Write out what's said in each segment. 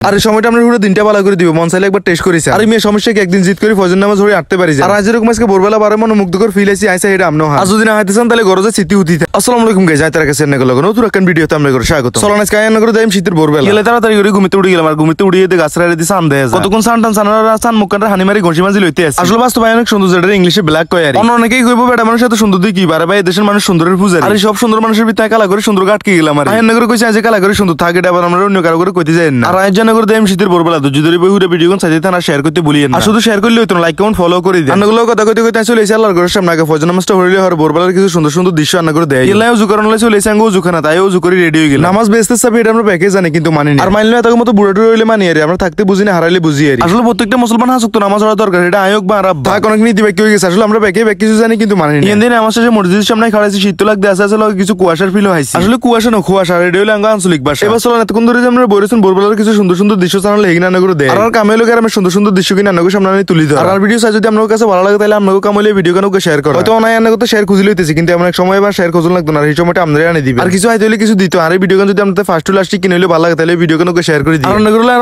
আর এই সময়টা আমরা পুরো দিনটা ভালো করে দিব, মন চাইলে একবার টেস্ট করেছি। আর মেয়ে সমস্যা কি একদিন জিত করে ফজর নামাজ ধরে আটতে পারি। আর আজ এরকম আজকে ভোরবেলা বারে মনে মুগ্ধকর ফিল আইসি আইসা এটা আমনো হয়। আর যদি না হাইতেছেন তাহলে গরজে স্মৃতি উঠি। আসসালামু আলাইকুম গাইস, যাইতার কাছে এনে গেল নতুন একটা ভিডিওতে আমরা করে স্বাগত। চলুন আজকে আয়না করে দেম শীতের ভোরবেলা গেলে তাড়াতাড়ি করে ঘুমিতে উঠে গেলাম। আর ঘুমিতে উড়িয়ে দিয়ে গাছরা রেডি সান দেয় কতক্ষণ সানটান সানারা সান মুখটা হানি মারি ঘষি মাঝি লইতে আছে। আসলে বাস্তবে অনেক সুন্দর, যেটা ইংলিশে ব্ল্যাক কয়। আর অনেকেই কইবো বেটা মানুষের সাথে সুন্দর দিয়ে কি বারে ভাই, দেশের মানুষ সুন্দরের পূজারি। আর সব সুন্দর মানুষের ভিতরে কালা করে সুন্দর গাটকে গেলাম। আর আয়না করে কইছে আজ কালা করে সুন্দর থাকে, এটা আবার আমরা অন্য কারো করে কইতে যাই না। আর আয়না করে দেম শীতের ভোরবেলা তো যদি বইহুরে ভিডিও কোন সাইতে না শেয়ার করতে ভুলিয়েন না। শুধু শেয়ার করলে হইতো না, লাইক কমেন্ট ফলো করে দিন। আন্নাগুলো কথা কইতে কইতে চলে এসে আল্লাহর ঘরের সামনে আগে ফজর নামাজটা হইলে আর ভোরবেলার কিছু সুন্দর সুন্দর দৃশ্য আন্না করে দেয়। এলাই ওযু করানো চলে এসে আঙ্গো ওযু খানা তাই ওযু করে রেডি হয়ে গেল। নামাজ বেচতে চাবি এটা আমরা প্যাকেজ জানি কিন্তু মানি না। আর মানলে এত মতো বুড়া টুড়া হইলে মানি আর আমরা থাকতে বুঝি না, হারাইলে বুঝি। আর আসলে প্রত্যেকটা মুসলমান হাসুক তো নামাজ পড়া দরকার, এটা আয়োগ বা আরব থাক অনেক নীতি বাক্য হয়ে গেছে। আসলে আমরা প্যাকে কিছু জানি কিন্তু মানি না। এদিন আমার শেষে মসজিদের সামনে খাড়াইছি, শীত লাগতে আসে আসলে কিছু কুয়াশার ফিল হয়েছে। আসলে কুয়াশা না কুয়াশা, রেডিও লাঙ্গা আঞ্চলিক ভাষা। এবার চলো এতক্ষণ ধরে যে আমরা বলেছেন ভোরবেলার কিছু সুন্দর সুন্দর দৃশ্য জানালে এগিয়ে আনা করে দেয়। আর কামে লোকের আমি সুন্দর সুন্দর দৃশ্য কিনে আনাকে সামনে তুলি ধর। আর ভিডিও চাই যদি আপনার কাছে ভালো লাগে তাহলে আপনাকে কামলে ভিডিও কানুকে শেয়ার করো। হয়তো অনায় আনাকে তো শেয়ার খুঁজি লইতেছি কিন্তু এমন এক সময় বা শেয়ার খুঁজুন লাগতো না। এই সময়টা আপনারা আনে দিবেন। আর কিছু হাইতে হলে কিছু দিত। আর এই ভিডিও যদি আপনাদের ফার্স্ট টু লাস্ট কিনে হলে ভালো লাগে তাহলে ভিডিও কানুকে শেয়ার করে দিন। আর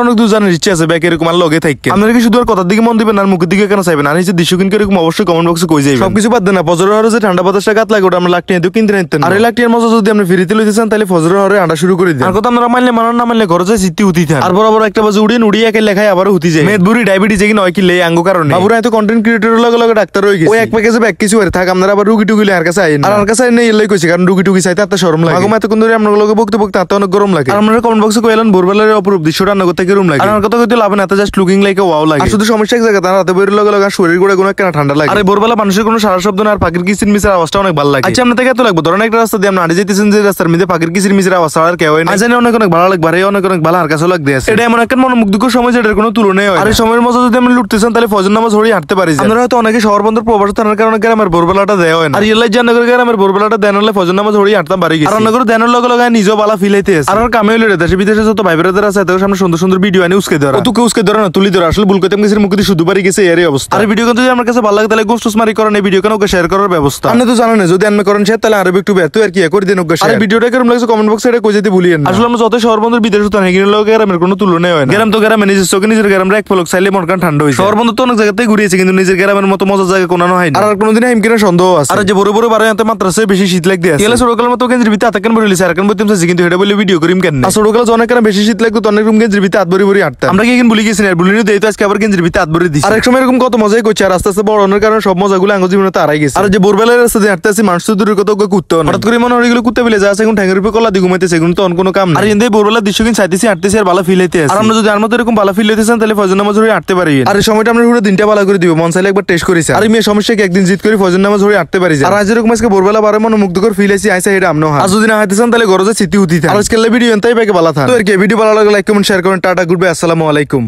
অনেক দূর জানার ইচ্ছা আছে ব্যাকে এরকম আর লগে থাকে। আপনারা কি শুধু আর কথার দিকে মন দিবেন আর মুখের দিকে কেন চাইবেন? আর এই যে দৃশ্য কিনকে এরকম অবশ্যই কমেন্ট বক্সে কই যাবেন। সবকিছু বাদ দেন না, ফজরের হরে যে ঠান্ডা বাতাসটা গাত লাগে ওটা আমরা লাখ নিয়ে কিনতে নিতেন। আর এই লাখটির মজা যদি আপনি ফ্রিতে লইতে চান তাহলে ফজরের হরে আন্ডা শুরু করে দিন। আর কথা আমরা মানলে মানার না মানলে ঘরে যায় স্মৃতি উঠি থাকে। আর বরাবর একটা বাজে উড়িয়ে একে লেখায় আবার উঠি যায়। মেদবুরি ডায়াবেটিস কি নয় কি লে আঙ্গো কারণে বাবুরা এত কন্টেন্ট ক্রিয়েটরের লগে লগে ডাক্তার হয়ে গেছে। ওই এক প্যাকেজে ব্যাক কিছু করে থাক আপনারা আবার রুগী টুগি আর কাছে আইন। আর আর কাছে আইন এলাই কইছে কারণ রুগী টুগি চাইতে এত শরম লাগে। আগমা এতক্ষণ ধরে আপনার লগে বকতে বকতে এত অনেক গরম লাগে। আর আপনারা কমেন্ট বক্সে কইলেন ভোরবেলার অপরূপ দৃশ্যটা আন্না করতে গরম লাগে। আর কথা কইতে লাভ না, এত just looking like a wow লাগে। আর শুধু সমস্যা এক জায়গা তার রাতে বইয়ের লগে লগে শরীর গুড়া কোনো কেন ঠান্ডা লাগে। আর ভোরবেলা মানুষের কোনো সারা শব্দ না আর পাখির কিচির মিচির আওয়াজটা অনেক ভালো লাগে। আচ্ছা আপনার থেকে এত লাগবে ধরেন একটা রাস্তা দিয়ে আপনি আড়ে যেতেছেন, যে রাস্তার মধ্যে পাখির কিচির মিচির আওয়াজ আর কেউ না জানি অনেক ভালো লাগবে। আর অনেক ভালো আর কাছে লাগতে আছে। এটা এমন একটা মনোমুগ্ধকর সময় যেটার কোনো তুলনাই হয়। আর এই সময়ের মধ্যে যদি আপনি লুটতেছেন তাহলে ফজর নামাজ হয়ে হাঁটতে পারি। আপনারা হয়তো অনেকে শহর বন্দর প্রবাস থানার কারণে গ্রামের ভোরবেলাটা দেওয়া হয় না। আর ইল্লাই জানগর গ্রামের ভোরবেলাটা দেন হলে ফজর নামাজ হয়ে হাঁটতাম পারি। আর অন্য করে দেনের লগে লগে নিজেও ভালো ফিল হইতে আছে। আর কামে হইলে দেশে বিদেশে যত ভাই ব্রাদার আছে তাদের সামনে সুন্দর সুন্দর ভিডিও আনি উস্কে ধরা তুকে উস্কে ধরা না তুলি ধরা। আসলে ভুল করতে গেছে মুখে শুধু পারি গেছে এর অবস্থা। আর ভিডিও যদি আমার কাছে ভালো লাগে তাহলে গোস্ট মারি করেন, এই ভিডিও কেন শেয়ার করার ব্যবস্থা। আপনি তো জানেন যদি আপনি করেন শেয়ার তাহলে আরো একটু বেতু আর কি করে দেন। আর ভিডিওটা কেমন লাগছে কমেন্ট বক্সে এটা কই যেতে ভুলিয়েন না। আসলে আমরা যত শহর বন্দর বিদেশে তো এগিয়ে লোক গ্রামের কোনো তুলনাই হয় না। গ্রাম তো গ্রামে নিজের চোখে নিজের গ্রামে এক পলক চাইলে মন কান ঠান্ডা হয়েছে। শহর বন্দর তো অনেক জায়গাতে ঘুরিয়েছে কিন্তু নিজের গ্রামের মতো মজার জায়গা কোনো হয় না। আর কোনোদিন হিমকিনা সন্দেহ আছে। আর যে বড় বড় বারে এত মাত্রাছে বেশি শীত লাগতে আছে। এলা ছোটকালের মতো গেঞ্জির ভিতরে আতকেন ভরে লিছে আর কেন বলতেম চাইছি কিন্তু এটা বলে ভিডিও করিম কেন না। ছোটকালে অনেক কেন বেশি শীত লাগতো অনেক রকম গেঞ্জির ভিতরে হাত ভরি ভরি হাঁটতাম। আমরা কি এখন ভুলে গেছি না ভুলিনি দেই তো আজকে আবার গেঞ্জির ভিতরে হাত ভরি দিছি। আর এক সময় এরকম কত মজাই করছে। আর আস্তে আস্তে বড় হওয়ার কারণে সব মজাগুলো আঙ্গ জীবনে তো হারাই গেছে। আর যে ভোরবেলার রাস্তা দিয়ে হাঁটতে আসি মানুষ তো দূরের কথা কুত্তে হঠাৎ করে মনে হয় এগুলো কুত্তে ফেলে যায় এখন ঠ্যাঙ্গের উপরে কলা দিয়ে ঘুমাইতেছে এগুলো তো অন্য কোনো কাম না। আর এতে ভোরবেলার দৃশ্য কিন্তু চাইতেছি হাঁটতেছি আর ভালো ফিল হইতে আছে। আর আমরা যদি আর মতো এরকম ভালো ফিল হইতেছেন তাহলে ফজর নামাজ হয়ে হাঁটতে পারি। আর এই সময়টা আমরা পুরো দিনটা ভালো করে দিব, মন চাইলে একবার টেস্ট করেছি। আর মেয়ে সমস্যা কি একদিন জিত করে ফজর নামাজ হয়ে হাঁটতে পারি। আর আজ এরকম আজকে ভোরবেলা বারে মনে মুগ্ধকর ফিল আইসি আইসা এটা আমনো হয়। আর যদি না হাইতেছেন তাহলে গরজে স্মৃতি উঠি থাকে। আর আজকের ভিডিও এনতাই পাকে ভালো থাকে। তো আর কি ভিডিও ভালো লাগলে লাইক কমেন্ট শেয়ার করেন। টাটা গুড বাই, আসসালামু আলাইকুম।